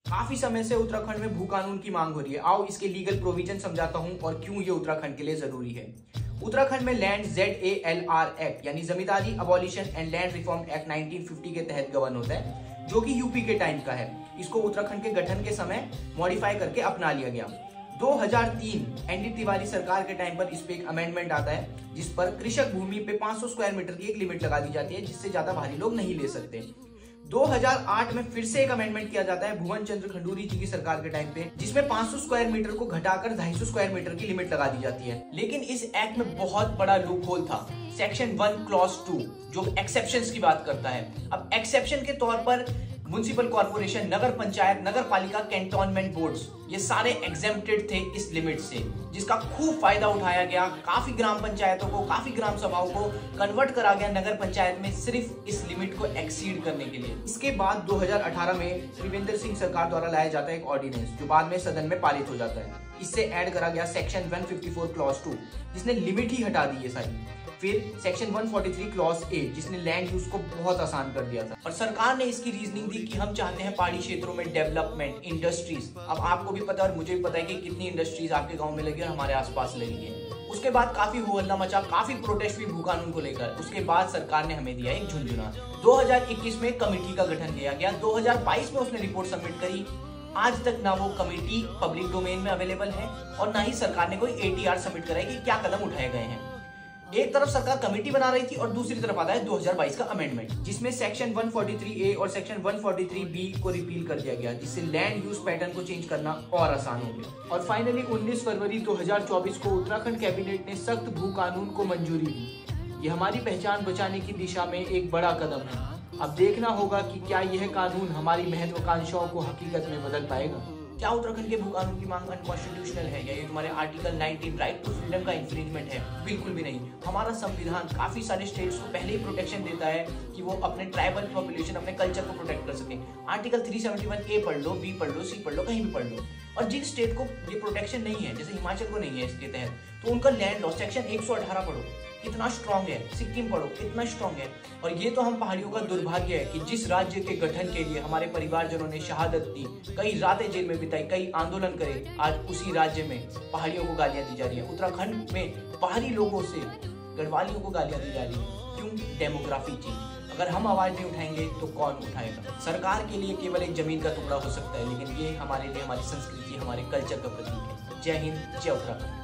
काफी समय से उत्तराखंड में भू कानून की मांग हो रही है। आओ इसके लीगल प्रोविजन समझाता हूं और क्यों ये उत्तराखंड के लिए जरूरी है। उत्तराखंड में लैंड ZALR एक्ट यानी zamindari abolition and land reform act 1950 के तहत गवर्न होता है, जो कि यूपी के टाइम का है। इसको उत्तराखंड के गठन के समय मॉडिफाई करके अपना लिया गया। 2003 ND तिवारी सरकार के टाइम पर इस पे एक अमेंडमेंट आता है, जिस पर कृषक भूमि पे 500 स्क्वायर मीटर की एक लिमिट लगा दी जाती है, जिससे ज्यादा भारी लोग नहीं ले सकते। 2008 में फिर से एक अमेंडमेंट किया जाता है भुवन चंद्र खंडूरी जी की सरकार के टाइम पे, जिसमें 500 स्क्वायर मीटर को घटाकर 250 स्क्वायर मीटर की लिमिट लगा दी जाती है। लेकिन इस एक्ट में बहुत बड़ा लूप होल था, सेक्शन 1 क्लॉज 2, जो एक्सेप्शंस की बात करता है। अब एक्सेप्शन के तौर पर म्युनिसिपल कॉर्पोरेशन, नगर पंचायत, नगर पालिका, कैंटोनमेंट बोर्ड्स, ये सारे एग्जेम्प्टेड थे इस लिमिट से, जिसका खूब फायदा उठाया गया। काफी ग्राम पंचायतों को, काफी ग्राम सभाओं को कन्वर्ट करा गया नगर पंचायत में सिर्फ इस लिमिट को एक्सीड करने के लिए। इसके बाद 2018 में त्रिवेंद्र सिंह सरकार द्वारा लाया जाता है एक ऑर्डिनेंस, जो बाद में सदन में पारित हो जाता है। इससे ऐड करा गया सेक्शन 154 क्लॉज 2, जिसने लिमिट ही हटा दी है सारी। फिर सेक्शन 143 क्लॉज 8, जिसने लैंड यूज को बहुत आसान कर दिया था। और सरकार ने इसकी रीजनिंग दी कि हम चाहते हैं पहाड़ी क्षेत्रों में डेवलपमेंट, इंडस्ट्रीज। अब आपको भी पता है और मुझे भी पता है कि कितनी इंडस्ट्रीज आपके गांव में लगी और हमारे आसपास लगी है। उसके बाद काफी हो हल्ला मचा, काफी प्रोटेस्ट हुई भू कानून को लेकर। उसके बाद सरकार ने हमें दिया एक झुंझुना। 2021 में कमेटी का गठन किया गया। 2022 में उसने रिपोर्ट सबमिट करी। आज तक ना वो कमेटी पब्लिक डोमेन में अवेलेबल है और ना ही सरकार ने कोई ATR सबमिट करा है कि क्या कदम उठाए गए हैं। एक तरफ सरकार कमेटी बना रही थी और दूसरी तरफ आता है 2022 का अमेंडमेंट, जिसमें सेक्शन 143A और सेक्शन 143B को रिपील कर दिया गया, जिससे लैंड यूज पैटर्न को चेंज करना और आसान हो गया। और फाइनली 19 फरवरी 2024 को उत्तराखंड कैबिनेट ने सख्त भू कानून को मंजूरी दी। ये हमारी पहचान बचाने की दिशा में एक बड़ा कदम है। अब देखना होगा कि क्या यह कानून हमारी महत्वाकांक्षाओं को हकीकत में बदल पाएगा। क्या उत्तराखंड के भू कानून की मांग अनकॉन्स्टिट्यूशनल है या ये तुम्हारे आर्टिकल 19 राइट टू फ्रीडम का इंफ्रिंजमेंट है? बिल्कुल भी नहीं। हमारा संविधान काफी सारे स्टेट्स को पहले ही प्रोटेक्शन देता है कि वो अपने ट्राइबल पॉपुलेशन, अपने कल्चर को प्रोटेक्ट कर सके। आर्टिकल 371A पढ़ लो, B पढ़ लो, C पढ़ लो, कहीं भी पढ़ लो। और जिन स्टेट को ये प्रोटेक्शन नहीं है, जैसे हिमाचल को नहीं है इसके तहत, तो उनका लैंड लॉ सेक्शन 118 पढ़ो, कितना स्ट्रॉन्ग है। सिक्किम पढ़ो, कितना स्ट्रॉन्ग है। और ये तो हम पहाड़ियों का दुर्भाग्य है कि जिस राज्य के गठन के लिए हमारे परिवारजनों ने शहादत दी, कई रातें जेल में बिताई, कई आंदोलन करे, आज उसी राज्य में पहाड़ियों को गालियां दी जा रही है। उत्तराखंड में पहाड़ी लोगों से गढ़वालियों को गालियां दी जा रही है। क्यों? Demography change. अगर हम आवाज नहीं उठाएंगे तो कौन उठाएगा? सरकार के लिए केवल एक जमीन का टुकड़ा हो सकता है, लेकिन ये हमारे लिए हमारी संस्कृति, हमारे कल्चर का प्रतीक है। जय हिंद, जय उत्तराखंड।